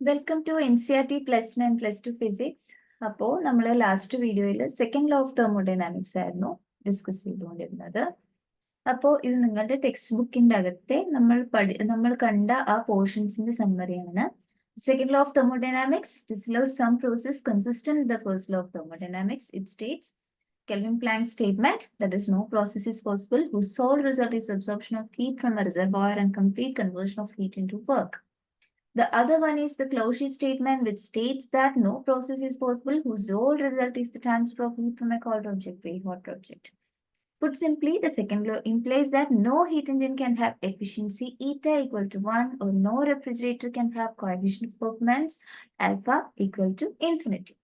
Welcome to NCERT Plus 9 Plus 2 Physics. അപ്പോൾ നമ്മൾ last വീഡിയോയിൽ സെക്കൻഡ് ലോ ഓഫ് തെർമോഡൈനാമിക്സ് ആയിരുന്നു ഡിസ്കസ് ചെയ്തുകൊണ്ടിരുന്നത്. അപ്പോൾ ഇത് നിങ്ങളുടെ ടെക്സ്റ്റ് ബുക്കിന്റെ അകത്തെ നമ്മൾ കണ്ട ആ പോർഷൻസിന്റെ സമ്മറിയാണ്. Second law of thermodynamics discloses some process consistent with the first law of thermodynamics. It states Kelvin Planck's statement that is no process is possible whose sole result is absorption of heat from a reservoir and complete conversion of heat into work. The other one is the Cauchy statement, which states that no process is possible whose sole result is the transfer of heat from a cold object to a hot object. Put simply, the second law implies that no heat engine can have efficiency eta equal to 1 or no refrigerator can have coefficient of performance alpha equal to infinity.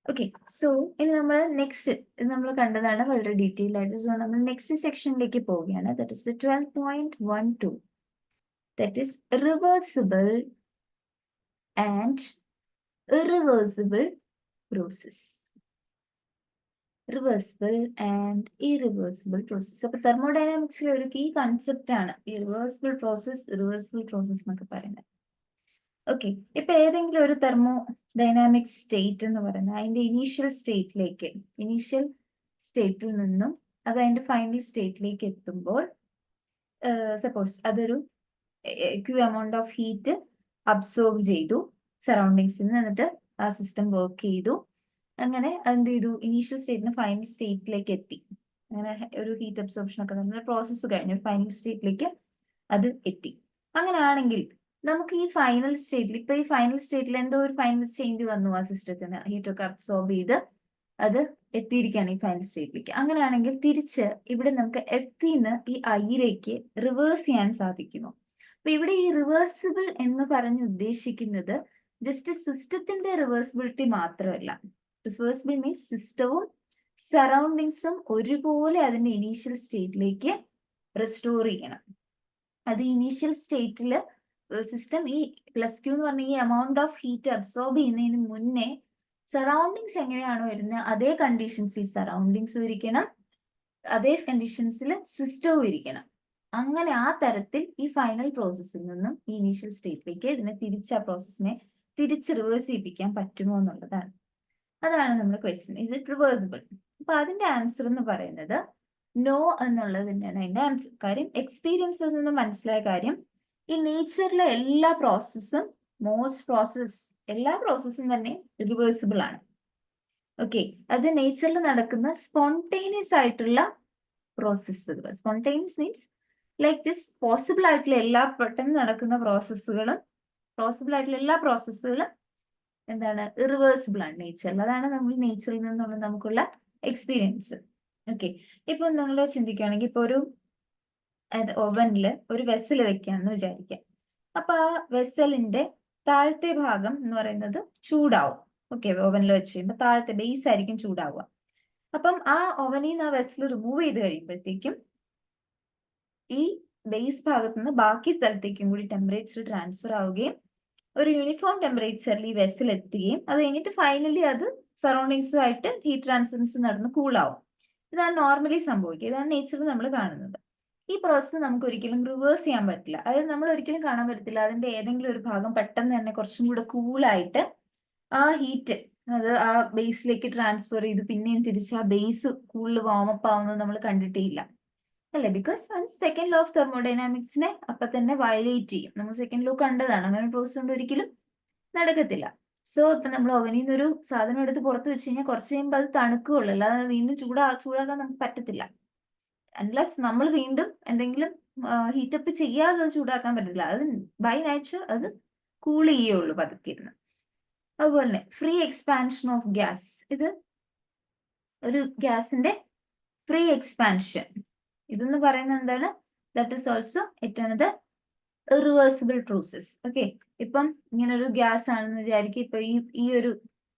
Okay, so in നമ്മൾ next നമ്മൾ കണ്ടതാണ് വളരെ detail ആയിട്ട്. So നമ്മൾ next സെക്ഷനിലേക്ക് പോവുകയാണ്. That is 12.12. That is reversible and irreversible process. Reversible and irreversible process. അപ്പോൾ തെർമോഡൈനാമിക്സിലെ ഒരു കീ കൺസെപ്റ്റ് ആണ് ഇറിവേഴ്സിബിൾ പ്രോസസ്, ഇറിവേഴ്സിബിൾ പ്രോസസ് എന്നൊക്കെ പറയുന്നത്. ഓക്കെ, ഇപ്പൊ ഏതെങ്കിലും ഒരു തെർമോഡൈനാമിക് സ്റ്റേറ്റ് എന്ന് പറയുന്നത് അതിന്റെ ഇനീഷ്യൽ സ്റ്റേറ്റിൽ നിന്നും അത് അതിന്റെ ഫൈനൽ സ്റ്റേറ്റിലേക്ക് എത്തുമ്പോൾ സപ്പോസ് അതൊരു Q amount of heat absorb ചെയ്തു സറൗണ്ടിങ്സിൽ നിന്ന്, എന്നിട്ട് ആ സിസ്റ്റം വർക്ക് ചെയ്തു. അങ്ങനെ എന്ത് ചെയ്തു, ഇനീഷ്യൽ സ്റ്റേറ്റിന് ഫൈനൽ സ്റ്റേറ്റിലേക്ക് എത്തി. അങ്ങനെ ഒരു ഹീറ്റ് അബ്സോർപ്ഷൻ ഒക്കെ നമ്മൾ പ്രോസസ്സ് കഴിഞ്ഞു ഫൈനൽ സ്റ്റേറ്റിലേക്ക് അത് എത്തി. അങ്ങനെയാണെങ്കിൽ നമുക്ക് ഈ ഫൈനൽ സ്റ്റേറ്റിൽ ഇപ്പൊ ഈ ഫൈനൽ സ്റ്റേറ്റിൽ എന്തോ ഒരു ഫൈനൽ ചേഞ്ച് വന്നു, ആ സിസ്റ്റത്തിന് ഹീറ്റ് ഒക്കെ അബ്സോർബ് ചെയ്ത് അത് എത്തിയിരിക്കുകയാണ് ഈ ഫൈനൽ സ്റ്റേറ്റിലേക്ക്. അങ്ങനെയാണെങ്കിൽ തിരിച്ച് ഇവിടെ നമുക്ക് എഫിന്ന് ഈ ഐയിലേക്ക് റിവേഴ്സ് ചെയ്യാൻ സാധിക്കുമോ? അപ്പൊ ഇവിടെ ഈ റിവേഴ്സിബിൾ എന്ന് പറഞ്ഞ് ഉദ്ദേശിക്കുന്നത് ജസ്റ്റ് സിസ്റ്റത്തിന്റെ റിവേഴ്സിബിലിറ്റി മാത്രമല്ല. റിവേഴ്സിബിൾ മീൻസ് സിസ്റ്റവും സറൗണ്ടിങ്സും ഒരുപോലെ അതിന്റെ ഇനീഷ്യൽ സ്റ്റേറ്റിലേക്ക് റെസ്റ്റോർ ചെയ്യണം. അത് ഇനീഷ്യൽ സ്റ്റേറ്റിൽ സിസ്റ്റം ഈ പ്ലസ് ക്യൂ എന്ന് പറഞ്ഞ ഈ എമൗണ്ട് ഓഫ് ഹീറ്റ് അബ്സോർബ് ചെയ്യുന്നതിന് മുന്നേ സറൗണ്ടിങ്സ് എങ്ങനെയാണോ വരുന്നത് അതേ കണ്ടീഷൻസിൽ സറൗണ്ടിങ്സും ഇരിക്കണം, അതേ കണ്ടീഷൻസിൽ സിസ്റ്റവും ഇരിക്കണം. അങ്ങനെ ആ തരത്തിൽ ഈ ഫൈനൽ പ്രോസസ്സിൽ നിന്നും ഈ ഇനീഷ്യൽ സ്റ്റേറ്റിലേക്ക് ഇതിനെ ആ പ്രോസസ്സിനെ തിരിച്ച് റിവേഴ്സ് ചെയ്യിപ്പിക്കാൻ പറ്റുമോ എന്നുള്ളതാണ്. അതാണ് നമ്മുടെ ക്വസ്റ്റ്യൻ, ഇസ് ഇറ്റ് റിവേഴ്സിബിൾ? അപ്പൊ അതിന്റെ ആൻസർ എന്ന് പറയുന്നത് നോ എന്നുള്ളത് തന്നെയാണ് അതിന്റെ ആൻസർ. കാര്യം എക്സ്പീരിയൻസിൽ നിന്ന് മനസ്സിലായ കാര്യം, ഈ നേച്ചറിലെ എല്ലാ പ്രോസസ്സും എല്ലാ പ്രോസസ്സും തന്നെ റിവേഴ്സിബിൾ ആണ്. ഓക്കെ, അത് നേച്ചറിൽ നടക്കുന്ന സ്പോണ്ടേനിയസ് ആയിട്ടുള്ള പ്രോസസ്സുകൾ. Spontaneous means like this possible ആയിട്ടുള്ള പെട്ടെന്ന് നടക്കുന്ന എല്ലാ പ്രോസസ്സുകളും എന്താണ്, ഇറിവേഴ്സിബിൾ ആണ് നേച്ചറിൽ. അതാണ് നമ്മൾ നേച്ചറിൽ നിന്നുള്ള നമുക്കുള്ള എക്സ്പീരിയൻസ്. ഓക്കെ, ഇപ്പൊ നിങ്ങൾ ചിന്തിക്കുകയാണെങ്കിൽ ഇപ്പൊ ഒരു ഓവനിൽ ഒരു വെസൽ വെക്കാന്ന് വിചാരിക്കാം. അപ്പൊ ആ വെസലിന്റെ താഴത്തെ ഭാഗം എന്ന് പറയുന്നത് ചൂടാവും. ഓക്കെ, ഓവനിൽ വെച്ച് കഴിയുമ്പോൾ താഴത്തെ ബേസ് ആയിരിക്കും ചൂടാവുക. അപ്പം ആ ഓവനിൽ നിന്ന് ആ വെസൽ റിമൂവ് ചെയ്ത് കഴിയുമ്പോഴത്തേക്കും ഈ ബേസ് ഭാഗത്ത് നിന്ന് ബാക്കി സ്ഥലത്തേക്കും കൂടി ടെമ്പറേച്ചർ ട്രാൻസ്ഫർ ആവുകയും ഒരു യൂണിഫോം ടെമ്പറേച്ചറിൽ ഈ വെസൽ എത്തുകയും അത് കഴിഞ്ഞിട്ട് ഫൈനലി അത് സറൗണ്ടിങ്സുമായിട്ട് ഹീറ്റ് ട്രാൻസ്ഫറൻസ് നടന്ന് കൂളാവും. ഇതാണ് നോർമലി സംഭവിക്കുക. ഇതാണ് നേച്ചറിൽ നമ്മൾ കാണുന്നത്. ഈ പ്രോസസ്സ് നമുക്ക് ഒരിക്കലും റിവേഴ്സ് ചെയ്യാൻ പറ്റില്ല. അതായത് നമ്മൾ ഒരിക്കലും കാണാൻ പറ്റത്തില്ല അതിന്റെ ഏതെങ്കിലും ഒരു ഭാഗം പെട്ടെന്ന് തന്നെ കുറച്ചും കൂടെ കൂളായിട്ട് ആ ഹീറ്റ് അത് ആ ബേസിലേക്ക് ട്രാൻസ്ഫർ ചെയ്ത് പിന്നെയും തിരിച്ച് ആ ബേസ് കൂടുതൽ വാമപ്പ് ആവുന്നത് നമ്മൾ കണ്ടിട്ടേ ഇല്ല, അല്ലേ? ബിക്കോസ് അത് സെക്കൻഡ് ലോ ഓഫ് തെർമോഡൈനാമിക്സിനെ അപ്പൊ തന്നെ വയലേറ്റ് ചെയ്യും. നമ്മൾ സെക്കൻഡ് ലോ കണ്ടതാണ്. അങ്ങനെ പ്രോസസ് കൊണ്ട് ഒരിക്കലും നടക്കത്തില്ല. സോ ഇപ്പൊ നമ്മൾ ഓവനിൽ നിന്ന് ഒരു സാധനം എടുത്ത് പുറത്ത് വെച്ച് കഴിഞ്ഞാൽ കുറച്ച് കഴിയുമ്പോൾ അത് തണുക്കുകയുള്ളൂ, അല്ലാതെ വീണ്ടും ചൂടാക്കാൻ നമുക്ക് പറ്റത്തില്ല. അൺലെസ് നമ്മൾ വീണ്ടും എന്തെങ്കിലും ഹീറ്റപ്പ് ചെയ്യാതെ അത് ചൂടാക്കാൻ പറ്റില്ല. അത് ബൈ നേച്ചർ അത് കൂൾ ചെയ്യുള്ളൂ പതുക്കെ ഇരുന്ന്. അതുപോലെ തന്നെ ഫ്രീ എക്സ്പാൻഷൻ ഓഫ് ഗ്യാസ്, ഇത് ഒരു ഗ്യാസിന്റെ ഫ്രീ എക്സ്പാൻഷൻ ഇതെന്ന് പറയുന്നത് എന്താണ്? That is also another irreversible process. Okay, ഇപ്പം ഇങ്ങനെ ഒരു ഗ്യാസ് ആണെന്ന് വിചാരിക്കും. ഇപ്പൊ ഈ ഒരു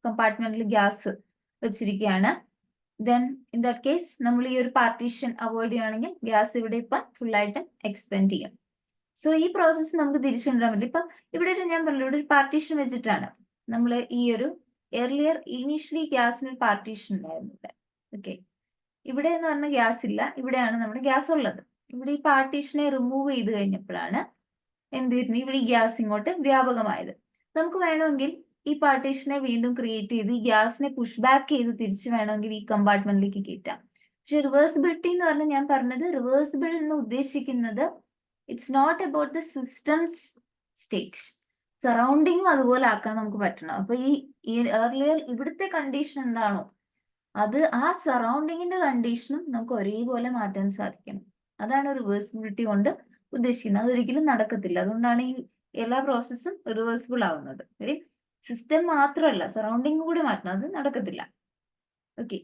കമ്പാർട്ട്മെന്റിൽ ഗ്യാസ് വെച്ചിരിക്കുകയാണ്. ദെൻ ഇൻ ദാറ്റ് കേസ് നമ്മൾ ഈ ഒരു പാർട്ടീഷൻ അവോയ്ഡ് ചെയ്യുകയാണെങ്കിൽ ഗ്യാസ് ഇവിടെ ഇപ്പം ഫുള്ളായിട്ട് എക്സ്പെൻഡ് ചെയ്യും. സോ ഈ പ്രോസസ്സ് നമുക്ക് തിരിച്ചു കൊണ്ടുവരാൻ പറ്റില്ല. ഇപ്പം ഇവിടെ ഞാൻ പറഞ്ഞു, ഇവിടെ ഒരു പാർട്ടീഷൻ വെച്ചിട്ടാണ് നമ്മൾ ഈ ഒരു ഇനീഷ്യലി ഗ്യാസിന് ഒരു പാർട്ടീഷൻ ഉണ്ടായിരുന്നു ഇവിടെ. ഓക്കെ, ഇവിടെ എന്ന് പറഞ്ഞ ഗ്യാസ് ഇല്ല, ഇവിടെയാണ് നമ്മുടെ ഗ്യാസ് ഉള്ളത്. ഇവിടെ ഈ പാർട്ടീഷനെ റിമൂവ് ചെയ്ത് കഴിഞ്ഞപ്പോഴാണ് എന്ത് ചെയ്യുന്നത്, ഇവിടെ ഈ ഗ്യാസ് ഇങ്ങോട്ട് വ്യാപകമായത്. നമുക്ക് വേണമെങ്കിൽ ഈ പാർട്ടീഷനെ വീണ്ടും ക്രിയേറ്റ് ചെയ്ത് ഈ ഗ്യാസിനെ പുഷ് ബാക്ക് ചെയ്ത് തിരിച്ച് വേണമെങ്കിൽ ഈ കമ്പാർട്ട്മെന്റിലേക്ക് കയറ്റാം. പക്ഷെ റിവേഴ്സിബിലിറ്റി എന്ന് പറഞ്ഞാൽ ഞാൻ പറഞ്ഞത് റിവേഴ്സിബിൾ എന്ന് ഉദ്ദേശിക്കുന്നത് it's not about the system's state, സറൗണ്ടിങ്ങും അതുപോലെ ആക്കാൻ നമുക്ക് പറ്റണം. അപ്പൊ ഈ ഏർലിയർ ഇവിടുത്തെ കണ്ടീഷൻ എന്താണോ അത് ആ സറൗണ്ടിങ്ങിന്റെ കണ്ടീഷനും നമുക്ക് ഒരേപോലെ മാറ്റാൻ സാധിക്കണം. അതാണ് റിവേഴ്സിബിലിറ്റി കൊണ്ട് ഉദ്ദേശിക്കുന്നത്. അതൊരിക്കലും നടക്കത്തില്ല. അതുകൊണ്ടാണ് ഈ എല്ലാ പ്രോസസ്സും റിവേഴ്സിബിൾ ആവുന്നത്. സിസ്റ്റം മാത്രമല്ല സറൗണ്ടിങ് കൂടി മാറ്റണം, അത് നടക്കത്തില്ല. ഓക്കെ,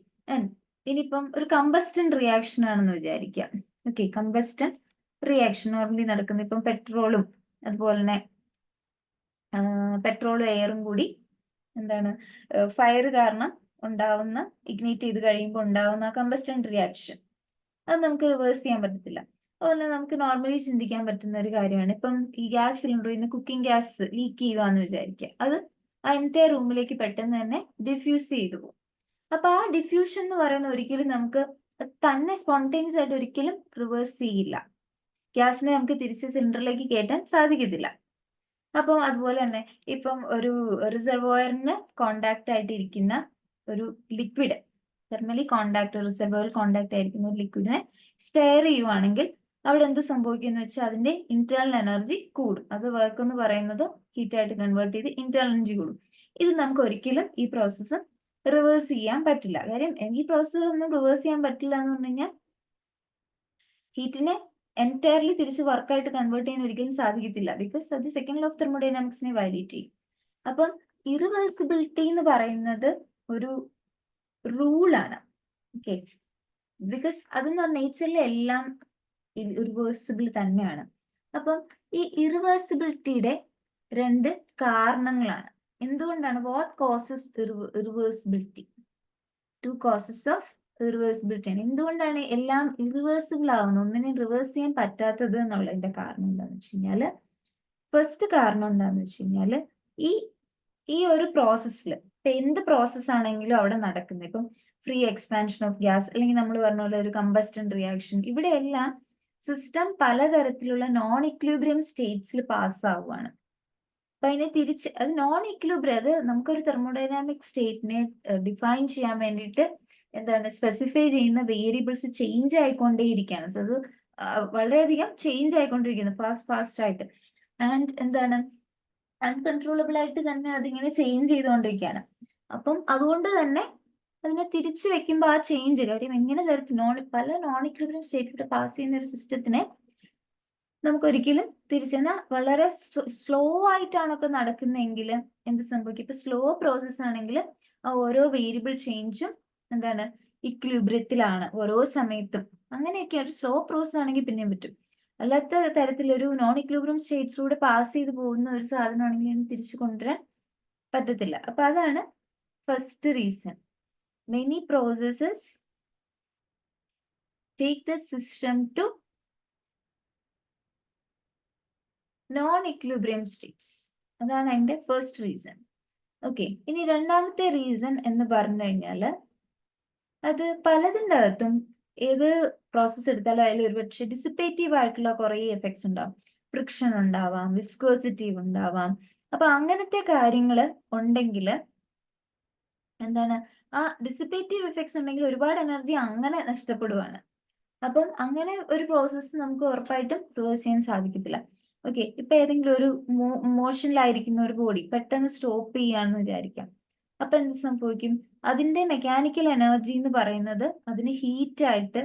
ഇനിയിപ്പം ഒരു കമ്പസ്റ്റൻ റിയാക്ഷൻ ആണെന്ന് വിചാരിക്കാം. ഓക്കെ, കമ്പസ്റ്റൻ റിയാക്ഷൻ നോർമലി നടക്കുന്നത് ഇപ്പം പെട്രോളും അതുപോലെ തന്നെ പെട്രോളും എയറും കൂടി എന്താണ് ഫയർ കാരണം ഉണ്ടാവുന്ന ഇഗ്നേറ്റ് ചെയ്ത് കഴിയുമ്പോൾ ഉണ്ടാവുന്ന കമ്പസ്റ്റൻ റിയാക്ഷൻ, അത് നമുക്ക് റിവേഴ്സ് ചെയ്യാൻ പറ്റത്തില്ല. അതുപോലെ നമുക്ക് നോർമലി ചിന്തിക്കാൻ പറ്റുന്ന ഒരു കാര്യമാണ് ഇപ്പം ഈ ഗ്യാസ് സിലിണ്ടറിൽ നിന്ന് കുക്കിംഗ് ഗ്യാസ് ലീക്ക് ചെയ്യുവാന്ന് വിചാരിക്കുക. അത് ആ എൻ്റെ റൂമിലേക്ക് പെട്ടെന്ന് തന്നെ ഡിഫ്യൂസ് ചെയ്തു പോകും. അപ്പൊ ആ ഡിഫ്യൂഷൻ എന്ന് പറയുന്ന ഒരിക്കലും നമുക്ക് തന്നെ സ്പോണ്ടേനിയസ് ആയിട്ട് ഒരിക്കലും റിവേഴ്സ് ചെയ്യില്ല. ഗ്യാസിനെ നമുക്ക് തിരിച്ച് സിലിണ്ടറിലേക്ക് കയറ്റാൻ സാധിക്കത്തില്ല. അപ്പം അതുപോലെ തന്നെ ഇപ്പം ഒരു റിസർവോയറിന് കോണ്ടാക്ട് ആയിട്ട് ഇരിക്കുന്ന ഒരു ലിക്വിഡ്, തെർമലി കോണ്ടാക്ട് റിസർവോയറിൽ കോണ്ടാക്ട് ആയിരിക്കുന്ന ഒരു ലിക്വിഡിനെ സ്റ്റെയർ ചെയ്യുവാണെങ്കിൽ അവിടെ എന്ത് സംഭവിക്കുന്നു വെച്ചാൽ അതിന്റെ ഇന്റേണൽ എനർജി കൂടും. അത് വർക്ക് എന്ന് പറയുന്നത് ഹീറ്റായിട്ട് കൺവേർട്ട് ചെയ്ത് ഇന്റേണൽ എനർജി കൂടും. ഇത് നമുക്ക് ഒരിക്കലും ഈ പ്രോസസ്സ് റിവേഴ്സ് ചെയ്യാൻ പറ്റില്ല. കാര്യം ഈ പ്രോസസ്സ് ഒന്നും റിവേഴ്സ് ചെയ്യാൻ പറ്റില്ല എന്ന് പറഞ്ഞു കഴിഞ്ഞാൽ ഹീറ്റിനെ എൻറ്റയർലി തിരിച്ച് വർക്കായിട്ട് കൺവേർട്ട് ചെയ്യാൻ ഒരിക്കലും സാധിക്കത്തില്ല. ബിക്കോസ് അത് സെക്കൻഡ് ലോ ഓഫ് തെർമോഡൈനാമിക്സിനെ വയലേറ്റ് ചെയ്യും. അപ്പം ഇറിവേഴ്സിബിലിറ്റി എന്ന് പറയുന്നത് ഒരു റൂളാണ്. ഓക്കെ, ബിക്കോസ് അതെന്ന് പറഞ്ഞാൽ നേച്ചറിൽ എല്ലാം ഇറിവേഴ്സിബിൾ തന്നെയാണ്. അപ്പം ഈ ഇറിവേഴ്സിബിലിറ്റിയുടെ രണ്ട് കാരണങ്ങളാണ്. എന്തുകൊണ്ടാണ്? What causes irreversibility? Two causes of irreversibility ആണ്. എന്തുകൊണ്ടാണ് എല്ലാം ഇറിവേഴ്സിബിൾ ആവുന്നത്, ഒന്നിനും റിവേഴ്സ് ചെയ്യാൻ പറ്റാത്തത് എന്നുള്ളതിന്റെ കാരണം എന്താണെന്ന് വെച്ച് കഴിഞ്ഞാല്, ഫസ്റ്റ് കാരണം എന്താണെന്ന് വെച്ച് കഴിഞ്ഞാല് ഈ ഒരു പ്രോസസ്സിൽ ഇപ്പൊ എന്ത് പ്രോസസ് ആണെങ്കിലും അവിടെ നടക്കുന്നത്, ഇപ്പം ഫ്രീ എക്സ്പാൻഷൻ ഓഫ് ഗ്യാസ് അല്ലെങ്കിൽ നമ്മൾ പറഞ്ഞ പോലെ ഒരു കമ്പസ്റ്റൻ റിയാക്ഷൻ, ഇവിടെ എല്ലാം സിസ്റ്റം പലതരത്തിലുള്ള നോൺ ഇക്വിലിബ്രിയം സ്റ്റേറ്റ്സിൽ പാസ് ആവുകയാണ്. അപ്പൊ അതിനെ തിരിച്ച് അത് നോൺ ഇക്വിലിബ്രിയം, അത് നമുക്കൊരു തെർമോഡൈനാമിക് സ്റ്റേറ്റിനെ ഡിഫൈൻ ചെയ്യാൻ വേണ്ടിയിട്ട് എന്താണ് സ്പെസിഫൈ ചെയ്യുന്ന വേരിയബിൾസ് ചേഞ്ച് ആയിക്കൊണ്ടേയിരിക്കുകയാണ്. സോ അത് വളരെയധികം ചേഞ്ച് ആയിക്കൊണ്ടിരിക്കുന്നു ഫാസ്റ്റ് ആയിട്ട്. ആൻഡ് എന്താണ് അൺകൺട്രോളബിൾ ആയിട്ട് തന്നെ അതിങ്ങനെ ചേഞ്ച് ചെയ്തുകൊണ്ടിരിക്കുകയാണ്. അപ്പം അതുകൊണ്ട് തന്നെ അതിനെ തിരിച്ചു വെക്കുമ്പോൾ ആ ചേഞ്ച് കാര്യം എങ്ങനെ പല നോൺ ഇക്വിലിബ്രിയം സ്റ്റേറ്റിലൂടെ പാസ് ചെയ്യുന്ന ഒരു സിസ്റ്റത്തിനെ നമുക്കൊരിക്കലും തിരിച്ചെന്നാൽ വളരെ സ്ലോ ആയിട്ടാണൊക്കെ നടക്കുന്നതെങ്കിൽ എന്ത് സംഭവിക്കും? ഇപ്പൊ സ്ലോ പ്രോസസ് ആണെങ്കിൽ ആ ഓരോ വേരിയബിൾ ചേഞ്ചും എന്താണ് ഇക്വിലിബ്രിയത്തിലാണ് ഓരോ സമയത്തും. അങ്ങനെയൊക്കെയായിട്ട് സ്ലോ പ്രോസസ് ആണെങ്കിൽ പിന്നെയും പറ്റും. അല്ലാത്ത തരത്തിലൊരു നോൺ ഇക്വിലിബ്രിയം സ്റ്റേറ്റ്സിലൂടെ പാസ് ചെയ്ത് പോകുന്ന ഒരു സാധനമാണെങ്കിൽ തിരിച്ചു കൊണ്ടുവരാൻ പറ്റത്തില്ല. അപ്പൊ അതാണ് first reason. Many processes take the system to non equilibrium states. അതാണ് അതിന്റെ ഫസ്റ്റ് റീസൺ. ഓക്കെ, ഇനി രണ്ടാമത്തെ റീസൺ എന്ന് പറഞ്ഞു കഴിഞ്ഞാല് അത് പലതിൻ്റെ അകത്തും ഏത് പ്രോസസ്സ് എടുത്താലും അതിൽ ഒരുപക്ഷെ ഡിസിപ്പേറ്റീവ് ആയിട്ടുള്ള കുറേ എഫക്ട്സ് ഉണ്ടാവും. ഫ്രിക്ഷൻ ഉണ്ടാവാം, വിസ്കോസിറ്റി ഉണ്ടാവാം. അപ്പൊ അങ്ങനത്തെ കാര്യങ്ങൾ ഉണ്ടെങ്കിൽ എന്താണ് ആ ഡിസിപ്പേറ്റീവ് എഫക്ട്സ് ഉണ്ടെങ്കിൽ ഒരുപാട് എനർജി അങ്ങനെ നഷ്ടപ്പെടുവാണ്. അപ്പം അങ്ങനെ ഒരു പ്രോസസ്സ് നമുക്ക് ഉറപ്പായിട്ടും റിവേഴ്സ് ചെയ്യാൻ സാധിക്കത്തില്ല. ഓക്കെ, ഇപ്പൊ ഏതെങ്കിലും ഒരു മോഷനിലായിരിക്കുന്ന ഒരു ബോഡി പെട്ടെന്ന് സ്റ്റോപ്പ് ചെയ്യാന്ന് വിചാരിക്കാം. അപ്പൊ എന്ത് സംഭവിക്കും? അതിന്റെ മെക്കാനിക്കൽ എനർജി എന്ന് പറയുന്നത് അതിന് ഹീറ്റായിട്ട്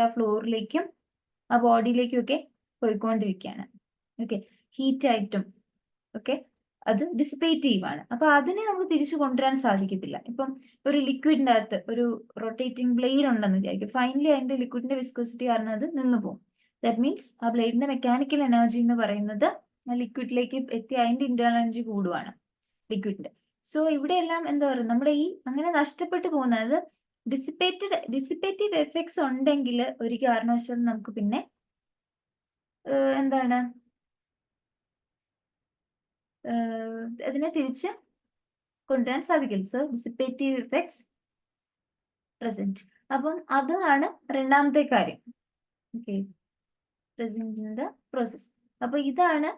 ആ ഫ്ലോറിലേക്കും ആ ബോഡിയിലേക്കും ഒക്കെ പോയിക്കൊണ്ടിരിക്കുകയാണ്. ഓക്കെ, ഹീറ്റായിട്ടും ഓക്കെ അത് ഡിസിപ്പേറ്റീവ് ആണ്. അപ്പൊ അതിനെ നമുക്ക് തിരിച്ചു കൊണ്ടുവരാൻ സാധിക്കത്തില്ല. ഇപ്പം ഒരു ലിക്വിഡിന്റെ അകത്ത് ഒരു റൊട്ടേറ്റിംഗ് ബ്ലേഡ് ഉണ്ടെന്ന് വിചാരിക്കും. ഫൈനലി അതിന്റെ ലിക്വിഡിന്റെ വിസ്കോസിറ്റി കാരണം അത് നിന്ന് പോകും. ദാറ്റ് മീൻസ് ആ ബ്ലേഡിന്റെ മെക്കാനിക്കൽ എനർജി എന്ന് പറയുന്നത് ആ ലിക്വിഡിലേക്ക് എത്തി അതിന്റെ ഇന്റേണൽ എനർജി കൂടുവാണ് ലിക്വിഡിന്റെ. സോ ഇവിടെ എല്ലാം എന്താ പറയുക, നമ്മുടെ ഈ അങ്ങനെ നഷ്ടപ്പെട്ടു പോകുന്നത് ഡിസിപ്പേറ്റീവ് എഫക്ട്സ് ഉണ്ടെങ്കിൽ ഒരു കാരണവശാലും നമുക്ക് പിന്നെ എന്താണ് അതിനെ തിരിച്ച് കൊണ്ടുവരാൻ സാധിക്കില്ല. So dissipative effects present. അപ്പം അതാണ് രണ്ടാമത്തെ കാര്യം. Okay, present in the process. അപ്പൊ ഇതാണ്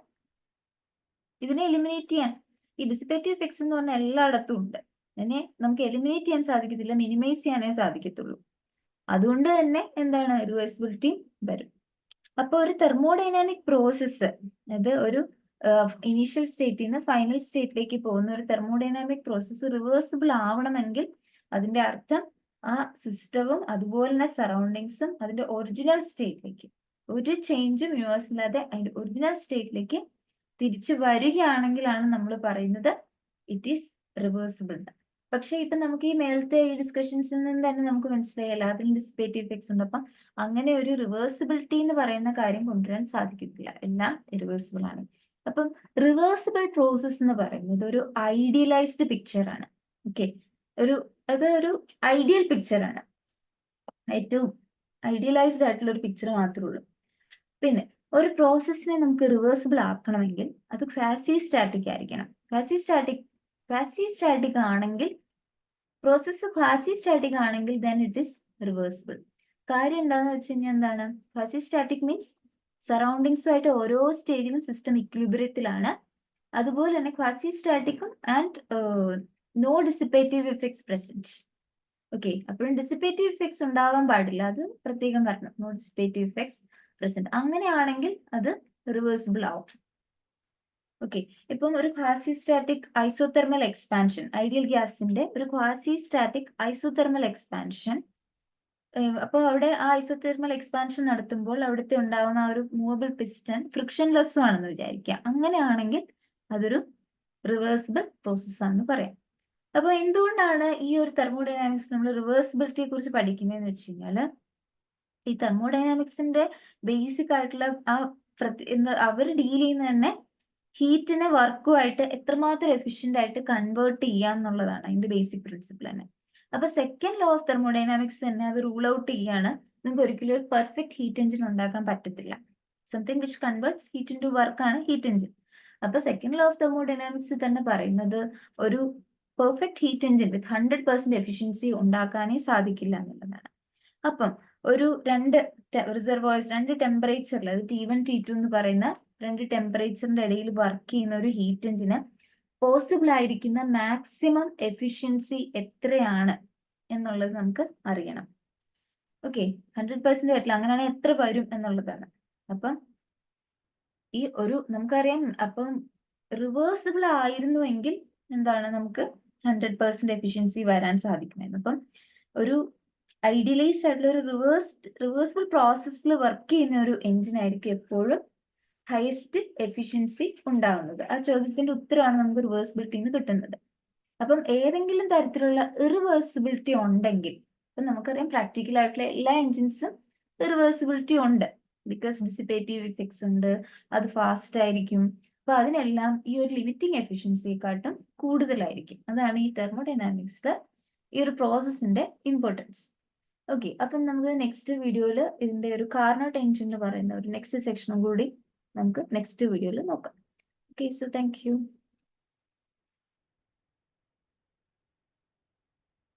ഇതിനെ എലിമിനേറ്റ് ചെയ്യാൻ ഈ ഡിസിപ്പേറ്റീവ് ഇഫക്ട്സ് എന്ന് പറഞ്ഞാൽ എല്ലായിടത്തും ഉണ്ട്. അതിനെ നമുക്ക് എലിമിനേറ്റ് ചെയ്യാൻ സാധിക്കത്തില്ല, മിനിമൈസ് ചെയ്യാനേ സാധിക്കത്തുള്ളൂ. അതുകൊണ്ട് തന്നെ എന്താണ് റിവേഴ്സിബിലിറ്റി വരും. അപ്പൊ ഒരു തെർമോഡൈനാമിക് പ്രോസസ്സ്, അത് ഒരു ഇനീഷ്യൽ സ്റ്റേറ്റിൽ നിന്ന് ഫൈനൽ സ്റ്റേറ്റിലേക്ക് പോകുന്ന ഒരു തെർമോഡൈനാമിക് പ്രോസസ്സ് റിവേഴ്സിബിൾ ആവണമെങ്കിൽ അതിന്റെ അർത്ഥം ആ സിസ്റ്റവും അതുപോലെ തന്നെ സറൗണ്ടിങ്സും അതിന്റെ ഒറിജിനൽ സ്റ്റേറ്റിലേക്ക്, ഒരു ചേഞ്ചും യൂണിവേഴ്സ് ഇല്ലാതെ അതിന്റെ ഒറിജിനൽ സ്റ്റേറ്റിലേക്ക് തിരിച്ചു വരികയാണെങ്കിലാണ് നമ്മൾ പറയുന്നത് ഇറ്റ് ഈസ് റിവേഴ്സിബിൾ. പക്ഷെ ഇപ്പൊ നമുക്ക് ഈ മേലത്തെ ഈ ഡിസ്കഷൻസിൽ നിന്ന് തന്നെ നമുക്ക് മനസ്സിലായല്ലോ അതിൽ ഡിസിപ്പേറ്റീവ് ഇഫക്ട്സ് ഉണ്ട്. അപ്പം അങ്ങനെ ഒരു റിവേഴ്സിബിലിറ്റി എന്ന് പറയുന്ന കാര്യം കൊണ്ടുവരാൻ സാധിക്കത്തില്ല, എല്ലാം ഇറിവേഴ്സിബിൾ ആണ്. അപ്പം റിവേഴ്സിബിൾ പ്രോസസ് എന്ന് പറയുന്നത് ഒരു ഐഡിയലൈസ്ഡ് പിക്ചർ ആണ്. ഓക്കെ, അതൊരു ഐഡിയൽ പിക്ചർ ആണ്, ഏറ്റവും ഐഡിയലൈസ്ഡ് ആയിട്ടുള്ള ഒരു പിക്ചർ മാത്രമേ ഉള്ളൂ. പിന്നെ ഒരു പ്രോസസ്സിനെ നമുക്ക് റിവേഴ്സിബിൾ ആക്കണമെങ്കിൽ അത് ക്വാസി സ്റ്റാറ്റിക് ആയിരിക്കണം. ക്വാസി സ്റ്റാറ്റിക് ആണെങ്കിൽ, പ്രോസസ്സ് ക്വാസി സ്റ്റാറ്റിക് ആണെങ്കിൽ ദെൻ ഇറ്റ് ഇസ് റിവേഴ്സിബിൾ. കാര്യം എന്താണെന്ന് വെച്ച് കഴിഞ്ഞാൽ എന്താണ്, ക്വാസി സ്റ്റാറ്റിക് മീൻസ് സറൗണ്ടിങ്സുമായിട്ട് ഓരോ സ്റ്റേജിലും സിസ്റ്റം ഇക്വിലിബ്രിയത്തിലാണ്. അതുപോലെ തന്നെ ക്വാസി സ്റ്റാറ്റിക്കും and no dissipative effects present. Okay, അപ്പോഴും ഡിസിപ്പേറ്റീവ് ഇഫക്ട്സ് ഉണ്ടാവാൻ പാടില്ല, അത് പ്രത്യേകം പറഞ്ഞു, നോ ഡിസിപ്പേറ്റീവ് ഇഫക്ട്സ് പ്രസന്റ്. അങ്ങനെയാണെങ്കിൽ അത് റിവേഴ്സിബിൾ ആവും. ഓക്കെ, ഇപ്പം ഒരു quasi static isothermal expansion, ideal ഗ്യാസിന്റെ ഒരു ക്വാസി സ്റ്റാറ്റിക് ഐസോതെർമൽ എക്സ്പാൻഷൻ, അപ്പോൾ അവിടെ ആ ഐസോതെർമൽ എക്സ്പാൻഷൻ നടത്തുമ്പോൾ അവിടുത്തെ ഉണ്ടാവുന്ന ആ ഒരു മൂവബിൾ പിസ്റ്റൺ ഫ്രിക്ഷൻലെസ്സും ആണെന്ന് വിചാരിക്കുക. അങ്ങനെയാണെങ്കിൽ അതൊരു റിവേഴ്സിബിൾ പ്രോസസ് ആണെന്ന് പറയാം. അപ്പൊ എന്തുകൊണ്ടാണ് ഈ ഒരു തെർമോഡൈനാമിക്സ് നമ്മൾ റിവേഴ്സിബിലിറ്റിയെ കുറിച്ച് പഠിക്കുന്നതെന്ന് വെച്ച് കഴിഞ്ഞാല്, ഈ തെർമോഡൈനാമിക്സിന്റെ ബേസിക് ആയിട്ടുള്ള ആ അവർ ഡീൽ ചെയ്യുന്ന തന്നെ ഹീറ്റിനെ വർക്കുമായിട്ട് എത്രമാത്രം എഫിഷ്യന്റ് ആയിട്ട് കൺവേർട്ട് ചെയ്യാം എന്നുള്ളതാണ് അതിന്റെ ബേസിക് പ്രിൻസിപ്പിൾ തന്നെ. അപ്പൊ സെക്കൻഡ് ലോ ഓഫ് തെർമോഡൈനാമിക്സ് തന്നെ അത് റൂൾ ഔട്ട് ചെയ്യാണ്, നിങ്ങൾക്ക് ഒരിക്കലും ഒരു പെർഫെക്റ്റ് ഹീറ്റ് എഞ്ചിൻ ഉണ്ടാക്കാൻ പറ്റത്തില്ല. Something which converts heat into work ആണ് ഹീറ്റ് എഞ്ചിൻ. അപ്പൊ സെക്കൻഡ് ലോ ഓഫ് തെർമോഡൈനാമിക്സ് തന്നെ പറയുന്നത് ഒരു perfect heat engine with 100% efficiency ഉണ്ടാക്കാനേ സാധിക്കില്ല എന്നുള്ളതാണ്. അപ്പം ഒരു രണ്ട് റിസർവോയ്സ്, രണ്ട് ടെമ്പറേച്ചറിൽ, അത് T1 T2 എന്ന് പറയുന്ന രണ്ട് ടെമ്പറേച്ചറിന്റെ ഇടയിൽ വർക്ക് ചെയ്യുന്ന ഒരു ഹീറ്റ് എഞ്ചിന് പോസിബിൾ ആയിരിക്കുന്ന മാക്സിമം എഫിഷ്യൻസി എത്രയാണ് എന്നുള്ളത് നമുക്ക് അറിയണം. ഓക്കെ, 100% പറ്റില്ല, അങ്ങനെയാണെങ്കിൽ എത്ര വരും എന്നുള്ളതാണ്. അപ്പം ഈ ഒരു നമുക്കറിയാം, അപ്പം റിവേഴ്സിബിൾ ആയിരുന്നുവെങ്കിൽ എന്താണ്, നമുക്ക് 100% എഫിഷ്യൻസി വരാൻ സാധിക്കുമായിരുന്നു. അപ്പം ഒരു ഐഡിയലൈസ്ഡ് ആയിട്ടുള്ള ഒരു റിവേഴ്സിബിൾ പ്രോസസ്സിൽ വർക്ക് ചെയ്യുന്ന ഒരു എഞ്ചിൻ ആയിരിക്കും എപ്പോഴും ഹയസ്റ്റ് എഫിഷ്യൻസി ഉണ്ടാവുന്നത്. ആ ചോദ്യത്തിന്റെ ഉത്തരമാണ് നമുക്ക് റിവേഴ്സിബിലിറ്റി എന്ന് കിട്ടുന്നത്. അപ്പം ഏതെങ്കിലും തരത്തിലുള്ള ഇറിവേഴ്സിബിലിറ്റി ഉണ്ടെങ്കിൽ, ഇപ്പം നമുക്കറിയാം പ്രാക്ടിക്കൽ ആയിട്ടുള്ള എല്ലാ എഞ്ചിൻസും ഇറിവേഴ്സിബിലിറ്റി ഉണ്ട്, ബിക്കോസ് ഡിസിപ്പേറ്റീവ് ഇഫക്ട്സ് ഉണ്ട്, അത് ഫാസ്റ്റ് ആയിരിക്കും. അപ്പൊ അതിനെല്ലാം ഈ ഒരു ലിമിറ്റിംഗ് എഫിഷ്യൻസിയെക്കാട്ടും കൂടുതലായിരിക്കും. അതാണ് ഈ തെർമോഡൈനാമിക്സിലെ ഈ ഒരു പ്രോസസ്സിന്റെ ഇമ്പോർട്ടൻസ്. ഓക്കെ, അപ്പം നമുക്ക് നെക്സ്റ്റ് വീഡിയോയിൽ ഇതിന്റെ ഒരു കാർനോട്ട് എഞ്ചിൻ എന്ന് പറയുന്ന ഒരു നെക്സ്റ്റ് സെക്ഷനും കൂടി നമുക്ക് നെക്സ്റ്റ് വീഡിയോയിൽ നോക്കാം. Okay, so thank you.